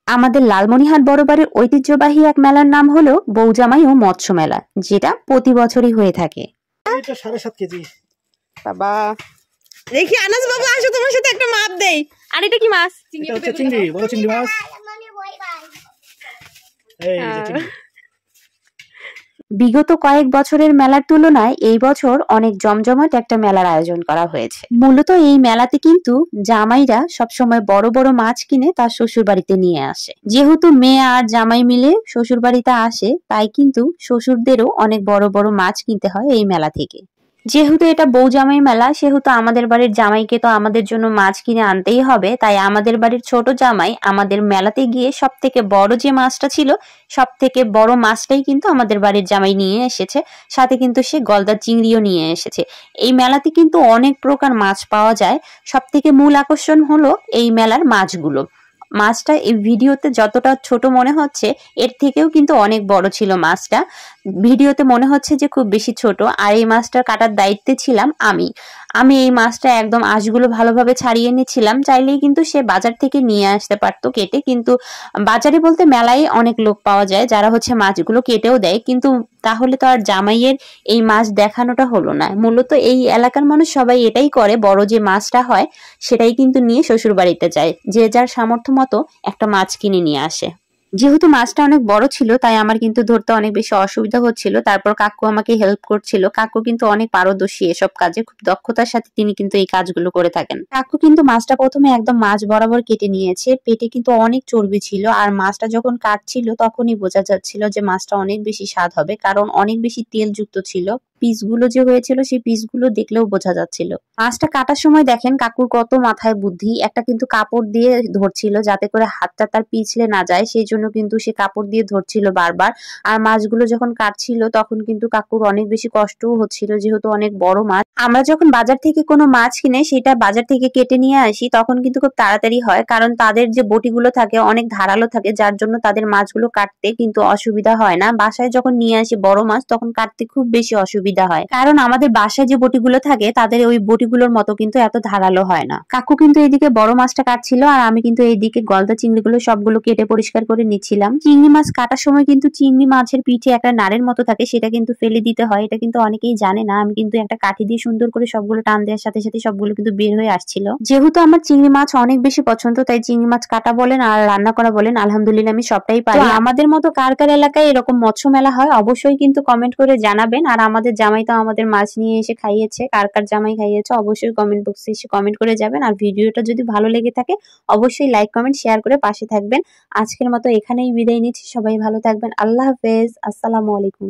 আমাদের লালমনিরহাট বড়বাড়ির ঐতিহ্যবাহী এক মেলার নাম হলো বৌজামাই ও মৎস্য মেলা, যেটা প্রতি বছরই হয়ে থাকে। এটা 7.5 কেজি। বাবা দেখি আনাজ বাবা আসো তোমার সাথে একটা মাপ দেই। আর এটা কি মাছ? এটা হচ্ছে চিংড়ি, বড় চিংড়ি মাছ। এই যে চিংড়ি। বিগত কয়েক বছরের মেলার তুলনায় এই বছর অনেক জমজমাট একটা মেলার আয়োজন করা হয়েছে। মূলত এই মেলাতে কিন্তু জামাইরা সবসময় বড় বড় মাছ কিনে তার শ্বশুর বাড়িতে নিয়ে আসে। যেহেতু মেয়ে আর জামাই মিলে শ্বশুর বাড়িতে আসে, তাই কিন্তু শ্বশুরদেরও অনেক বড় বড় মাছ কিনতে হয় এই মেলা থেকে। যেহেতু এটা বৌজামাই মেলা, সেহেতু আমাদের বাড়ির জামাইকে তো আমাদের জন্য মাছ কিনে আনতেই হবে। তাই আমাদের বাড়ির ছোট জামাই আমাদের মেলাতে গিয়ে সব থেকে বড় যে মাছটা ছিল, সব থেকে বড় মাছটাই কিন্তু আমাদের বাড়ির জামাই নিয়ে এসেছে। সাথে কিন্তু সে গলদা চিংড়িও নিয়ে এসেছে। এই মেলাতে কিন্তু অনেক প্রকার মাছ পাওয়া যায়। সব থেকে মূল আকর্ষণ হলো এই মেলার মাছগুলো। মাছটা এই ভিডিওতে যতটা ছোট মনে হচ্ছে, এর থেকেও কিন্তু অনেক বড় ছিল মাছটা। ভিডিওতে মনে হচ্ছে যে খুব বেশি ছোট, আর এই মাছটার কাটার দায়িত্বে ছিলাম আমি। এই মাছটা একদম আঁশগুলো ভালোভাবে ছাড়িয়ে নিয়েছিলাম। চাইলেই কিন্তু সে বাজার থেকে নিয়ে আসতে পারতো কেটে, কিন্তু বাজারে বলতে মেলায় অনেক লোক পাওয়া যায় যারা হচ্ছে মাছগুলো কেটেও দেয়, কিন্তু তাহলে তো আর জামাইয়ের এই মাছ দেখানোটা হলো না। মূলত এই এলাকার মানুষ সবাই এটাই করে, বড় যে মাছটা হয় সেটাই কিন্তু নিয়ে শ্বশুর বাড়িতে যায়, যে যার সামর্থ্য মতো একটা মাছ কিনে নিয়ে আসে। যেহেতু মাছটা অনেক বড় ছিল, তাই আমার কিন্তু ধরতে অনেক বেশি অসুবিধা হচ্ছিল। তারপর কাকু আমাকে হেল্প করছিল। কাকু কিন্তু অনেক পারদর্শী এসব কাজে, খুব দক্ষতার সাথে তিনি কিন্তু এই কাজগুলো করে থাকেন। কাকু কিন্তু মাছটা প্রথমে একদম মাছ বরাবর কেটে নিয়েছে। পেটে কিন্তু অনেক চর্বি ছিল, আর মাছটা যখন কাটছিল তখনই বোঝা যাচ্ছিল যে মাছটা অনেক বেশি স্বাদ হবে, কারণ অনেক বেশি তেলযুক্ত ছিল। পিসগুলো যে হয়েছিল সেই পিসগুলো দেখলেও বোঝা যাচ্ছিল। মাছটা কাটার সময় দেখেন কাকুর কত মাথায় বুদ্ধি। একটা কিন্তু কাপড় দিয়ে ধরছিল যাতে করে হাতটা তার পিছলে না যায়, সেই জন্য কিন্তু সে কাপড় দিয়ে ধরছিল বারবার। আর মাছগুলো যখন কাটছিল তখন কিন্তু কাকুর অনেক বেশি কষ্টও হচ্ছিল, যেহেতু অনেক বড় মাছ। আমরা যখন বাজার থেকে কোনো মাছ কিনে সেটা বাজার থেকে কেটে নিয়ে আসি, তখন কিন্তু খুব তাড়াতাড়ি হয়, কারণ তাদের যে বটিগুলো থাকে অনেক ধারালো থাকে, যার জন্য তাদের মাছগুলো কাটতে কিন্তু অসুবিধা হয় না। বাসায় যখন নিয়ে আসি বড় মাছ, তখন কাটতে খুব বেশি অসুবিধা হয়, কারণ আমাদের বাসায় যে বটিগুলো থাকে তাদের ওই বটিগুলোর মতো কিন্তু এত ধারালো হয় না। কাকু কিন্তু এইদিকে বড় মাছটা কাটছিল, আর আমি কিন্তু এইদিকে গলদা চিংড়িগুলো সবগুলো কেটে পরিষ্কার করে নিচ্ছিলাম। চিংড়ি মাছ কাটার সময় কিন্তু চিংড়ি মাছের পিঠে একটা নাড়ের মতো থাকে, সেটা কিন্তু ফেলে দিতে হয়। এটা কিন্তু অনেকেই জানে না। আমি কিন্তু একটা কাঠি দিয়ে সুন্দর করে সবগুলো টান দেওয়ার সাথে সাথে সবগুলো কিন্তু বের হয়ে আসছিল। যেহেতু আমার চিংড়ি মাছ অনেক বেশি পছন্দ, তাই চিংড়ি মাছ কাটা বলেন আর রান্না করা বলেন, আলহামদুলিল্লাহ আমি সবটাই পারি। আমাদের মতো কার কার এলাকায় এরকম মৎস্য মেলা হয় অবশ্যই কিন্তু কমেন্ট করে জানাবেন। আর আমাদের জামাই তো আমাদের মাছ নিয়ে এসে খাইয়েছে। কার কার জামাই খাইয়েছে অবশ্যই কমেন্ট বক্সে এসে কমেন্ট করে যাবেন। আর ভিডিওটা যদি ভালো লেগে থাকে অবশ্যই লাইক কমেন্ট শেয়ার করে পাশে থাকবেন। আজকের মতো এখানেই বিদায় নিচ্ছি। সবাই ভালো থাকবেন। আল্লাহ হাফেজ। আসসালামু আলাইকুম।